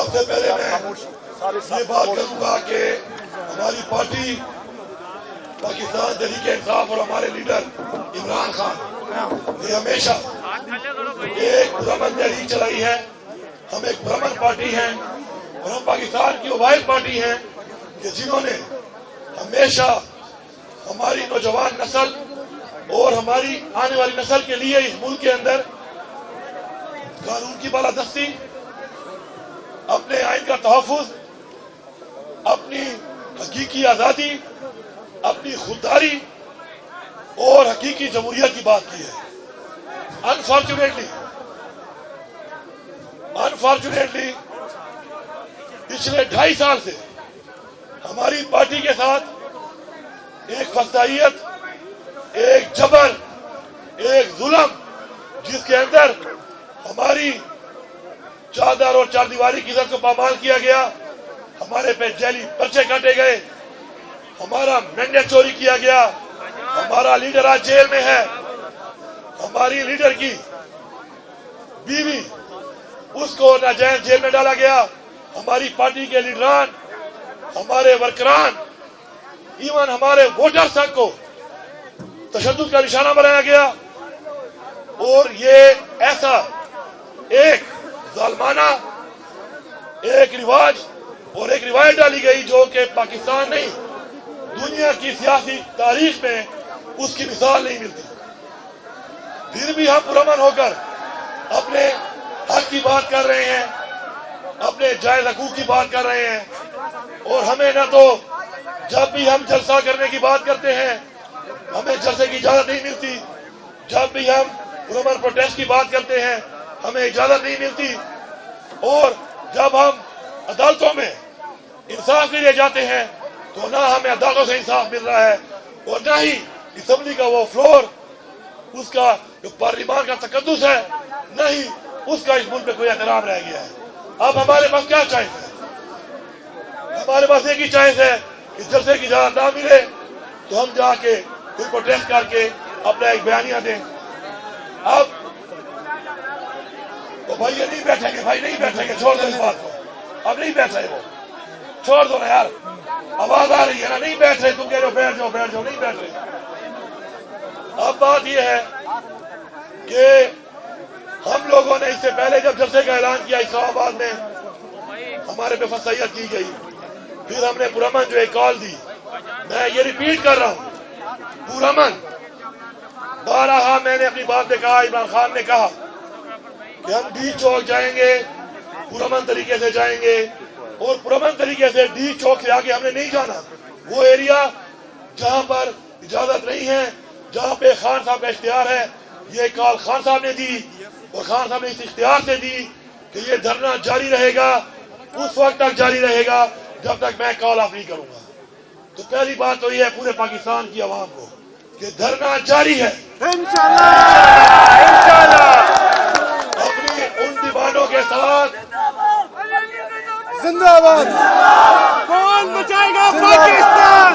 سب سے پہلے میں یہ بات کروں گا کہ ہماری پارٹی پاکستان تحریک انصاف اور ہمارے لیڈر عمران خان نے ہمیشہ ایک پرامن تحریک چلائی ہے. ہم ایک پرامن پارٹی ہیں اور ہم پاکستان کی وہ واحد پارٹی ہیں کہ جنہوں نے ہمیشہ ہماری نوجوان نسل اور ہماری آنے والی نسل کے لیے اس ملک کے اندر قانون کی بالادستی، اپنے آئین کا تحفظ، اپنی حقیقی آزادی، اپنی خودداری اور حقیقی جمہوریت کی بات کی ہے. انفارچونیٹلی پچھلے 2.5 سال سے ہماری پارٹی کے ساتھ ایک فسادیت، ایک جبر، ایک ظلم، جس کے اندر ہماری چادر اور چار دیواری کی عزت کو پامال کیا گیا، ہمارے پہ جیلی پرچے کاٹے گئے، ہمارا مینڈیٹ چوری کیا گیا، ہمارا لیڈر آج جیل میں ہے، ہماری لیڈر کی بیوی اس کو ناجائز جیل میں ڈالا گیا، ہماری پارٹی کے لیڈران، ہمارے ورکران، ایون ہمارے ووٹرز تک کو تشدد کا نشانہ بنایا گیا. اور یہ ایسا ایک ظالمانہ ایک رواج اور ایک روایت ڈالی گئی جو کہ پاکستان نہیں دنیا کی سیاسی تاریخ میں اس کی مثال نہیں ملتی. پھر بھی ہم پرامن ہو کر اپنے حق کی بات کر رہے ہیں، اپنے جائز حقوق کی بات کر رہے ہیں، اور ہمیں نہ تو جب بھی ہم جلسہ کرنے کی بات کرتے ہیں ہمیں جلسے کی اجازت نہیں ملتی، جب بھی ہم پرامن پروٹیسٹ کی بات کرتے ہیں ہمیں اجازت نہیں ملتی، اور جب ہم عدالتوں میں انصاف کے لیے جاتے ہیں تو نہ ہمیں عدالتوں سے انصاف مل رہا ہے اور نہ ہی اسمبلی کا وہ فلور، اس کا جو پارلیمان کا تقدس ہے، نہ ہی اس کا اس ملک پہ کوئی احترام رہ گیا ہے. اب ہمارے پاس کیا چوائس ہے؟ ہمارے پاس ایک ہی چوائس ہے کہ جلسے کی اجازت نہ ملے تو ہم جا کے کوئی پروٹیسٹ کر کے اپنا ایک بیانیہ دیں. اب تو بھائی یہ نہیں بیٹھیں گے، بھائی نہیں بیٹھیں گے، چھوڑ دو اس بات کو، اب نہیں بیٹھ رہے، وہ چھوڑ دو نا یار، آواز آ رہی ہے نا، نہیں بیٹھ رہے، تم کہہ رہے ہو بیٹھ جاؤ بیٹھ جاؤ، نہیں بیٹھ رہے. اب بات یہ ہے کہ ہم لوگوں نے اس سے پہلے جب جلسے کا اعلان کیا اسلام آباد میں ہمارے پہ فسادیت کی گئی، پھر ہم نے پرامن جو ایک کال دی، میں یہ ریپیٹ کر رہا ہوں، پرامن بارہا میں نے اپنی بات میں کہا، عمران خان نے کہا کہ ہم ڈی چوک جائیں گے، پرامن طریقے سے جائیں گے، اور پرامن طریقے سے ڈی چوک سے آگے ہم نے نہیں جانا. وہ ایریا جہاں پر اجازت نہیں ہے، جہاں پہ خان صاحب کا اختیار ہے، یہ کال خان صاحب نے دی اور خان صاحب نے اس اختیار سے دی کہ یہ دھرنا جاری رہے گا، اس وقت تک جاری رہے گا جب تک میں کال آف نہیں کروں گا. تو پہلی بات تو یہ ہے پورے پاکستان کی عوام کو کہ دھرنا جاری ہے انشاءاللہ. اپنی ان ڈیمانڈوں کے ساتھ زندہ باد. کون بچائے گا پاکستان؟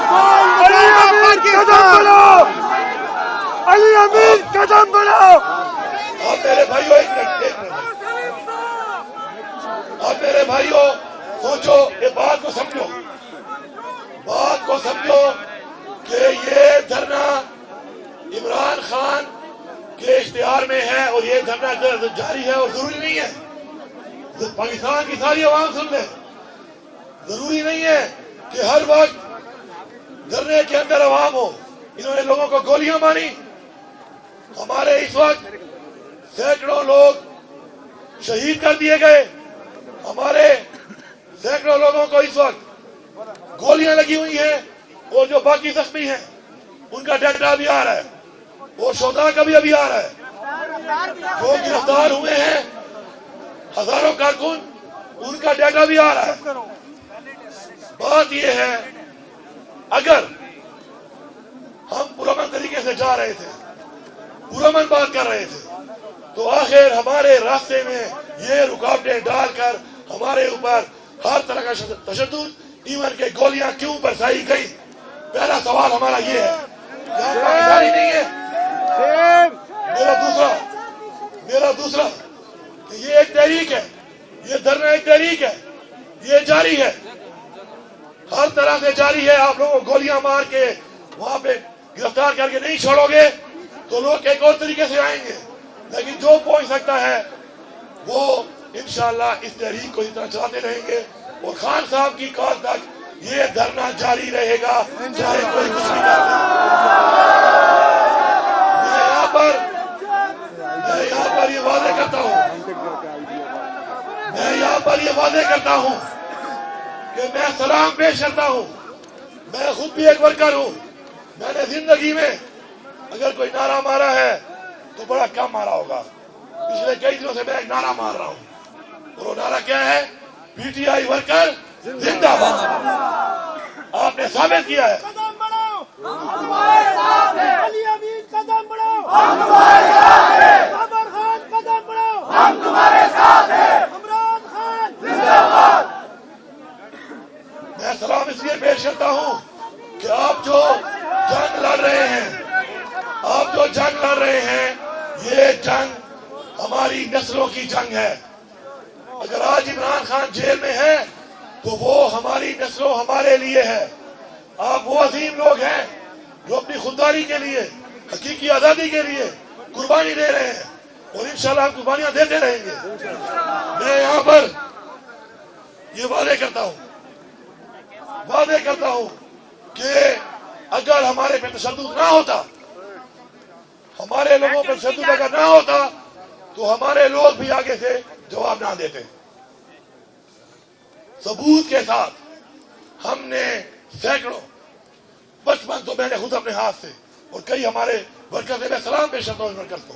کون بچائے گا پاکستان؟ علی امین قدم بڑھاؤ. اب میرے بھائیوں ایک منٹ، اب میرے بھائیوں سوچو، یہ بات کو سمجھو، بات کو سمجھو کہ یہ دھرنا عمران خان کے اشتہار میں ہے اور یہ دھرنا جاری ہے، اور ضروری نہیں ہے پاکستان کی ساری عوام سن لے، ضروری نہیں ہے کہ ہر وقت دھرنے کے اندر عوام ہو. انہوں نے لوگوں کو گولیاں ماری، ہمارے اس وقت سینکڑوں لوگ شہید کر دیے گئے، ہمارے سینکڑوں لوگوں کو اس وقت گولیاں لگی ہوئی ہیں، اور جو باقی زخمی ہیں ان کا ڈیٹا بھی آ رہا ہے، اور شہداء کا بھی ابھی آ رہا ہے، جو گرفتار ہوئے ہیں ہزاروں کارکن ان کا ڈیٹا بھی آ رہا ہے. بات یہ ہے اگر ہم پرامن طریقے سے جا رہے تھے، پرامن بات کر رہے تھے، تو آخر ہمارے راستے میں یہ رکاوٹیں ڈال کر ہمارے اوپر ہر طرح کا تشدد، ایون کہ گولیاں کیوں برسائی گئی؟ پہلا سوال ہمارا یہ ہے، کیا پاکستانی نہیں ہے؟ میرا دوسرا کہ یہ ایک تحریک ہے، یہ دھرنا ایک تحریک ہے، یہ جاری ہے، ہر طرح سے جاری ہے. آپ لوگوں کو گولیاں مار کے وہاں پہ گرفتار کر کے نہیں چھوڑو گے تو لوگ ایک اور طریقے سے آئیں گے. لیکن جو پہنچ سکتا ہے وہ انشاءاللہ اس تحریک کو اس طرح چلاتے رہیں گے اور خان صاحب کی کال تک یہ دھرنا جاری رہے گا، چاہے کوئی کچھ بھی کر لے. میں یہاں پر یہ واضح کرتا ہوں، میں یہاں پر یہ واضح کرتا ہوں کہ میں سلام پیش کرتا ہوں. میں خود بھی ایک ورکر ہوں. میں نے زندگی میں اگر کوئی نعرہ مارا ہے تو بڑا کم مارا ہوگا. پچھلے کئی دنوں سے میں ایک نعرہ مار رہا ہوں اور وہ نعرہ کیا ہے؟ پی ٹی آئی ورکر زندہ باد. آپ نے ثابت کیا ہے. قدم بڑھاؤ، ہم تمہارے ساتھ ہیں. علی امین قدم بڑھاؤ، ہم تمہارے ساتھ ہیں. بابر خان قدم بڑھاؤ، ہم تمہارے ساتھ ہیں. عمران خان زندہ باد. میں سلام اس لیے پیش کرتا ہوں کہ آپ جو جنگ لڑ رہے ہیں، آپ جو جنگ لڑ رہے ہیں، یہ جنگ ہماری نسلوں کی جنگ ہے. اگر آج عمران خان جیل میں ہے تو وہ ہماری نسلوں ہمارے لیے ہے. آپ وہ عظیم لوگ ہیں جو اپنی خودداری کے لیے، حقیقی آزادی کے لیے قربانی دے رہے ہیں اور انشاءاللہ ہم قربانیاں دیتے رہیں گے. میں یہاں پر یہ واضح کرتا ہوں کہ اگر ہمارے پہ تشدد نہ ہوتا، ہمارے لوگوں پہ تشدد اگر نہ ہوتا تو ہمارے لوگ بھی آگے سے جواب نہ دیتے. ثبوت کے ساتھ ہم نے سینکڑوں، بچپن تو میں نے خود اپنے ہاتھ سے اور کئی ہمارے ورکر سے، میں سلام پیش کرتا ہوں ورکر کو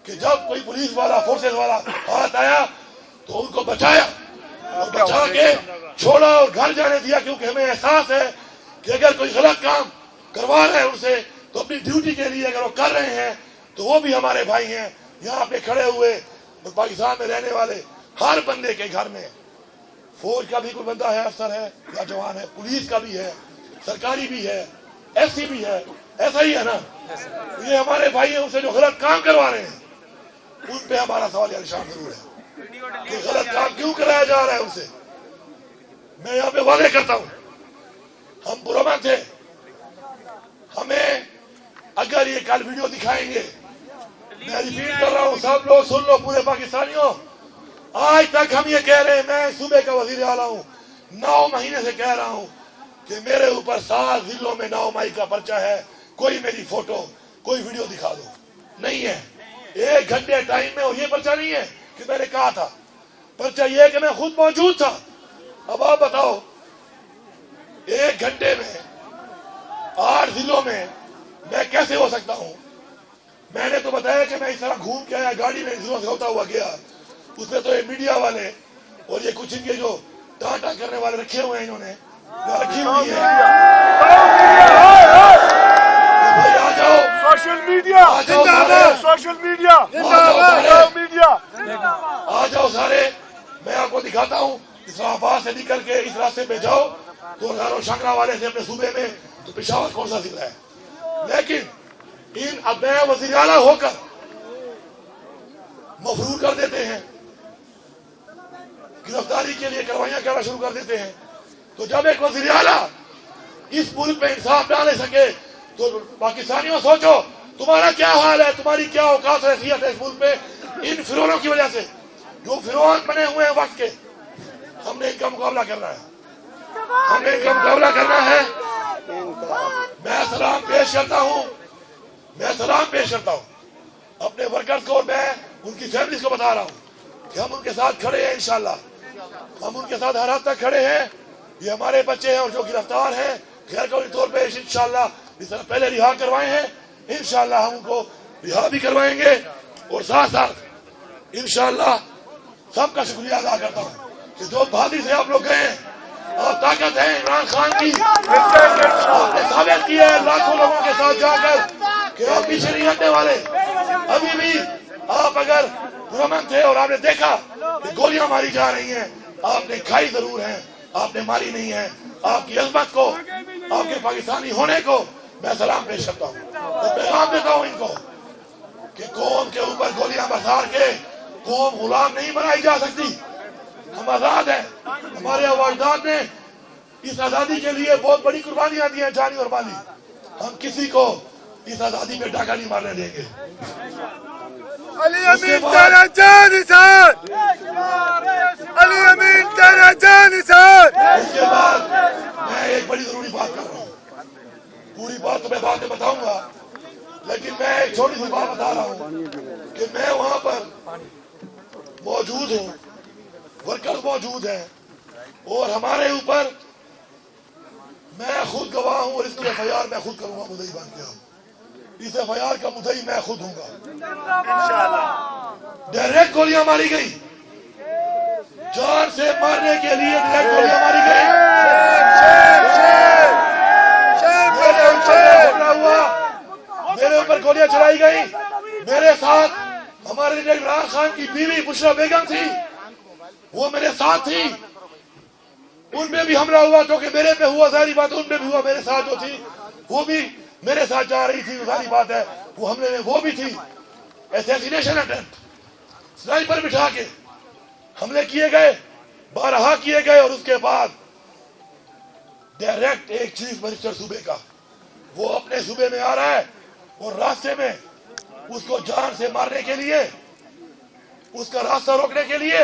کہ جب کوئی پولیس والا، فورسز والا ہاتھ آیا تو ان کو بچایا اور بچا کے چھوڑا اور گھر جانے دیا، کیونکہ ہمیں احساس ہے کہ اگر کوئی غلط کام کروا رہے ہیں ان سے تو اپنی ڈیوٹی کے لیے اگر وہ کر رہے ہیں تو وہ بھی ہمارے بھائی ہیں. یہاں پہ کھڑے ہوئے اور پاکستان میں رہنے والے ہر بندے کے گھر میں فوج کا بھی کوئی بندہ ہے، افسر ہے یا جوان ہے، پولیس کا بھی ہے، سرکاری بھی ہے، ایس سی بھی ہے. ایسا ہی ہے نا؟ یہ ہمارے بھائی ہیں، ان سے جو غلط کام کروا رہے ہیں ان پہ ہمارا سوال یا نشان ضرور ہے کہ غلط کام کیوں کرایا جا رہا ہے ان سے. میں یہاں پہ واضح کرتا ہوں، ہم پرامن تھے. ہمیں اگر یہ کل ویڈیو دکھائیں گے، میں ریپیٹ کر رہا ہوں، سب لوگ سن لو، پورے پاکستانیوں، آج تک ہم یہ کہہ رہے ہیں، میں صوبے کا وزیر اعلیٰ ہوں، 9 مہینے سے کہہ رہا ہوں کہ میرے اوپر 7 ضلعوں میں 9 مئی کا پرچہ ہے. کوئی میری فوٹو، کوئی ویڈیو دکھا دو. نہیں ہے. 1 گھنٹے ٹائم میں، اور یہ پرچہ نہیں ہے کہ میں نے کہا تھا، پرچہ یہ ہے کہ میں خود موجود تھا. اب آپ بتاؤ 1 گھنٹے میں 8 ضلعوں میں میں کیسے ہو سکتا ہوں؟ میں نے تو بتایا کہ میں اس طرح گھوم کے آیا، گاڑی میں ضلعوں سے ہوتا ہوا گیا. اس میں تو یہ میڈیا والے اور یہ کچھ ان کے جو ٹانٹا کرنے والے رکھے ہوئے ہیں، انہوں نے رکھی ہوئی ہے. بھائی آ جاؤ، social media social media media آ جاؤ سارے. میں آپ کو دکھاتا ہوں، اسلام آباد سے نکل کے اس راستے پہ جاؤ تو ہزاروں شنگرا والے سے اپنے صوبے میں تو پشاور کون سا ضلع ہے. لیکن اب میں وزیر اعلیٰ ہو کر مفرور کر دیتے ہیں، گرفتاری کے لیے کاروائیاں کرنا شروع کر دیتے ہیں. تو جب ایک وزیر اعلیٰ اس ملک میں انصاف نہ لے سکے تو پاکستانیوں سوچو تمہارا کیا حال ہے، تمہاری کیا اوقات حیثیت ہے اس ملک میں. ان فرعونوں کی وجہ سے، جو فرعون بنے ہوئے ہیں وقت کے، ہم نے ان کا مقابلہ کرنا ہے. میں سلام پیش کرتا ہوں اپنے ورکرز کو، اور میں ان کی فیملیز کو بتا رہا ہوں کہ ہم ان کے ساتھ کھڑے ہیں. انشاءاللہ ہم ان کے ساتھ ہر حد تک کھڑے ہیں. یہ ہمارے بچے ہیں اور جو گرفتار ہیں غیر قانونی طور پہ، انشاءاللہ جس طرح پہلے رہا کروائے ہیں، انشاءاللہ ہم ان کو رہا بھی کروائیں گے. اور ساتھ ساتھ انشاءاللہ سب کا شکریہ ادا کرتا ہوں کہ جو بہادری سے آپ لوگ گئے ہیں، آپ طاقت ہیں عمران خان کی، آپ نے ثابت کیا ہے لاکھوں لوگوں کے ساتھ جا کر کہ آپ پیچھے نہیں ہٹنے والے. ابھی بھی آپ اگر پرامن تھے اور آپ نے دیکھا کہ گولیاں ماری جا رہی ہیں، آپ نے کھائی ضرور ہیں، آپ نے ماری نہیں ہے. آپ کی عظمت کو، آپ کے پاکستانی ہونے کو میں سلام پیش کرتا ہوں اور پیغام دیتا ہوں ان کو کہ قوم کے اوپر گولیاں برسار کے قوم غلام نہیں بنائی جا سکتی. ہم آزاد ہیں. ہمارے اجداد نے اس آزادی کے لیے بہت بڑی قربانیاں دی ہیں، جانی اور مالی. ہم کسی کو اس آزادی پہ ڈاکہ نہیں مارنے دیں گے. علی امین تیرا جان نثار، علی امین تیرا جان نثار. اس کے بعد میں ایک بڑی ضروری بات کر رہا ہوں، پوری بات تو میں بعد میں بتاؤں گا، لیکن میں ایک چھوٹی سی بات بتا رہا ہوں کہ میں وہاں پر موجود ہوں، ورکرز موجود ہیں، اور ہمارے اوپر میں خود گواہ ہوں، اور اس کی FIR میں خود کروں گا، مدعی بن کے. اس FIR کا مدعی میں خود ہوں گا. ڈائریکٹ گولیاں ماری گئی، جان سے مارنے کے لیے ڈائریکٹ گولیاں ماری گئی. میرے اوپر گولیاں چلائی گئی. میرے ساتھ ہمارے لیڈر عمران خان کی بیوی بشرا بیگم تھی، وہ میرے ساتھ تھی. ان پہ بھی حملہ ہوا، جو کہ میرے پہ ہوا، ظاہری بات ان پہ بھی ہوا. میرے ساتھ جو تھی وہ بھی میرے ساتھ جا رہی تھی، ظاہری بات ہے وہ حملے میں وہ بھی تھی. اسیسینیشن اٹیمپٹ، سنائپر بٹھا کے حملے کیے گئے، بارہا کیے گئے. اور اس کے بعد ڈائریکٹ ایک چیف منسٹر صوبے کا، وہ اپنے صوبے میں آ رہا ہے، اور راستے میں اس کو جان سے مارنے کے لیے، اس کا راستہ روکنے کے لیے،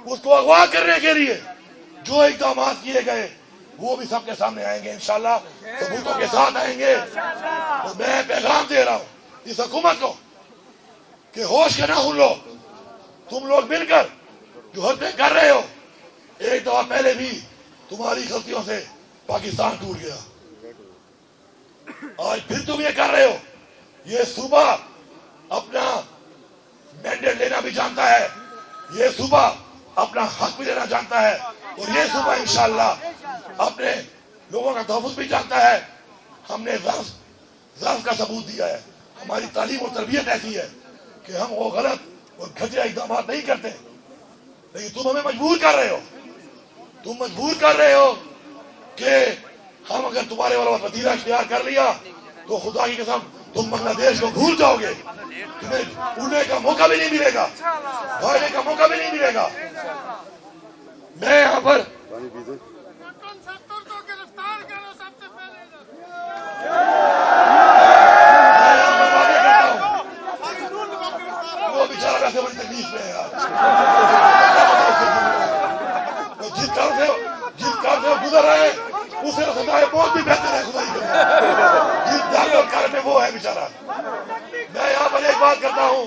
اس کو اغوا کرنے کے لیے جو اقدامات کیے گئے وہ بھی سب کے سامنے آئیں گے انشاءاللہ، ثبوتوں کے ساتھ آئیں گے. اور میں پیغام دے رہا ہوں اس حکومت کو کہ ہوش کے نہ بھولو. تم لوگ مل کر جو حرکتیں کر رہے ہو، ایک دفعہ پہلے بھی تمہاری غلطیوں سے پاکستان ٹوٹ گیا، آج پھر تم یہ کر رہے ہو. یہ صوبہ اپنا مینڈیٹ لینا بھی جانتا ہے، یہ صوبہ اپنا حق بھی لینا جانتا ہے، اور یہ صوبہ انشاءاللہ اپنے لوگوں کا تحفظ بھی جانتا ہے. ہم نے ضعف کا ثبوت دیا ہے. ہماری تعلیم اور تربیت ایسی ہے کہ ہم وہ غلط اور گھٹیا اقدامات نہیں کرتے، لیکن تم ہمیں مجبور کر رہے ہو. تم مجبور کر رہے ہو کہ ہم اگر تمہارے والا وطیرہ اختیار کر لیا تو خدا کی قسم تم بنگلہ دیش کو بھول جاؤ گے. تمہیں اڑنے کا موقع بھی نہیں ملے گا، بھاگنے کا موقع بھی نہیں ملے گا. میں یہاں پر وعدے کرتا ہوں، وہ بیچارہ ویسے بڑی تکلیف میں ہے یار. جس کام سے وہ گزر رہے ہیں اسے سزائے موت بھی بہتر ہے. خدا کی قسم جس ڈر اور کار میں وہ ہے بیچارہ. میں یہاں پر ایک بات کرتا ہوں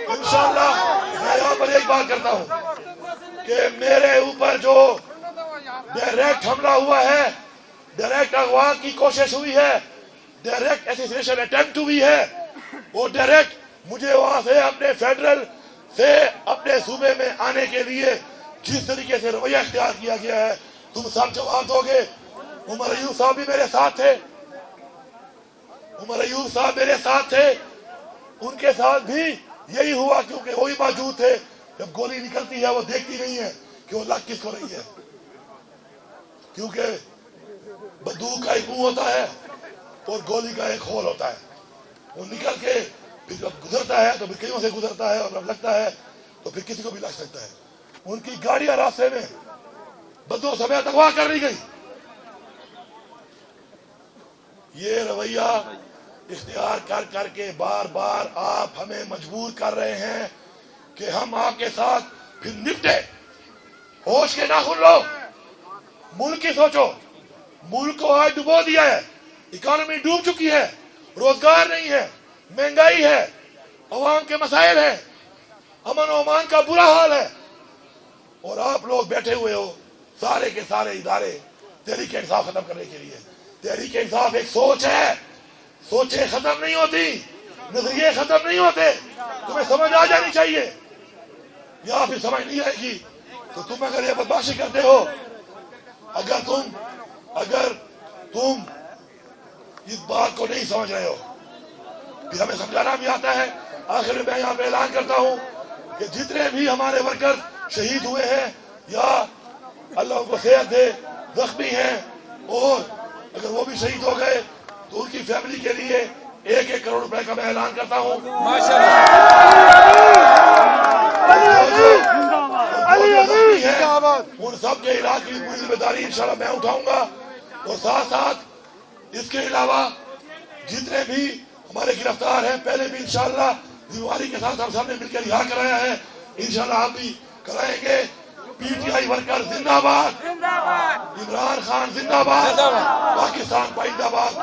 انشاءاللہ، میں یہاں پر ایک بات کرتا ہوں کہ میرے اوپر جو ڈائریکٹ حملہ ہوا ہے، ڈائریکٹ اغوا کی کوشش ہوئی ہے، ڈائریکٹ اسیسینیشن اٹیمپٹ ہوئی ہے، وہ ڈائریکٹ مجھے وہاں سے اپنے فیڈرل سے اپنے صوبے میں آنے کے لیے جس طریقے سے رویہ اختیار کیا گیا ہے، تم سب جواب دو گے. عمر ایوب صاحب بھی میرے ساتھ تھے، عمر ایوب صاحب میرے ساتھ تھے، ان کے ساتھ بھی یہی ہوا، کیونکہ وہی موجود تھے. جب گولی نکلتی ہے وہ دیکھتی نہیں ہے کہ وہ لگ کس کو رہی ہے، کیونکہ بندوق کا ایک منہ ہوتا ہے اور گولی کا ایک ہول ہوتا ہے. وہ نکل کے پھر جب گزرتا ہے تو پھر کئیوں سے گزرتا ہے، اور جب لگتا ہے تو پھر کسی کو بھی لگ سکتا ہے. ان کی گاڑیاں راستے میں بدو سمیت اغوا کر لی گئی. یہ رویہ اختیار کر کر کے بار بار آپ ہمیں مجبور کر رہے ہیں کہ ہم آپ کے ساتھ پھر نپٹے. ہوش کے نہ کھل لو، ملک کی سوچو. ملک کو آج ڈبو دیا ہے، اکانومی ڈوب چکی ہے، روزگار نہیں ہے، مہنگائی ہے، عوام کے مسائل ہیں، امن و امان کا برا حال ہے، اور آپ لوگ بیٹھے ہوئے ہو سارے کے سارے ادارے تحریک انصاف ختم کرنے کے لیے. تحریک انصاف ایک سوچ ہے، سوچیں ختم نہیں ہوتی، نظریے ختم نہیں ہوتے. تمہیں سمجھ آ جانی چاہیے، یا پھر سمجھ نہیں آئے گی تو تم اگر یہ بدماشی کرتے ہو، اگر تم اس بات کو نہیں سمجھ رہے ہو، پھر ہمیں سمجھانا بھی آتا ہے. آخر میں یہاں پہ اعلان کرتا ہوں کہ جتنے بھی ہمارے ورکر شہید ہوئے ہیں یا اللہ ان کو صحت دے زخمی ہیں، اور اگر وہ بھی شہید ہو گئے تو ان کی فیملی کے لیے 1-1 کروڑ روپے کا میں اعلان کرتا ہوں. علی ذمہ داری ہے ان سب کے علاج کی پوری ذمہ داری انشاءاللہ میں اٹھاؤں گا. اور ساتھ ساتھ اس کے علاوہ جتنے بھی ہمارے گرفتار ہیں پہلے بھی انشاءاللہ دیوالی کے ساتھ ہم سب نے مل کے رہا کرایا ہے, انشاءاللہ آپ بھی کرائیں گے. پی ٹی آئی ورکر زندہ باد, عمران خان زندہ باد, پاکستان پائندہ باد.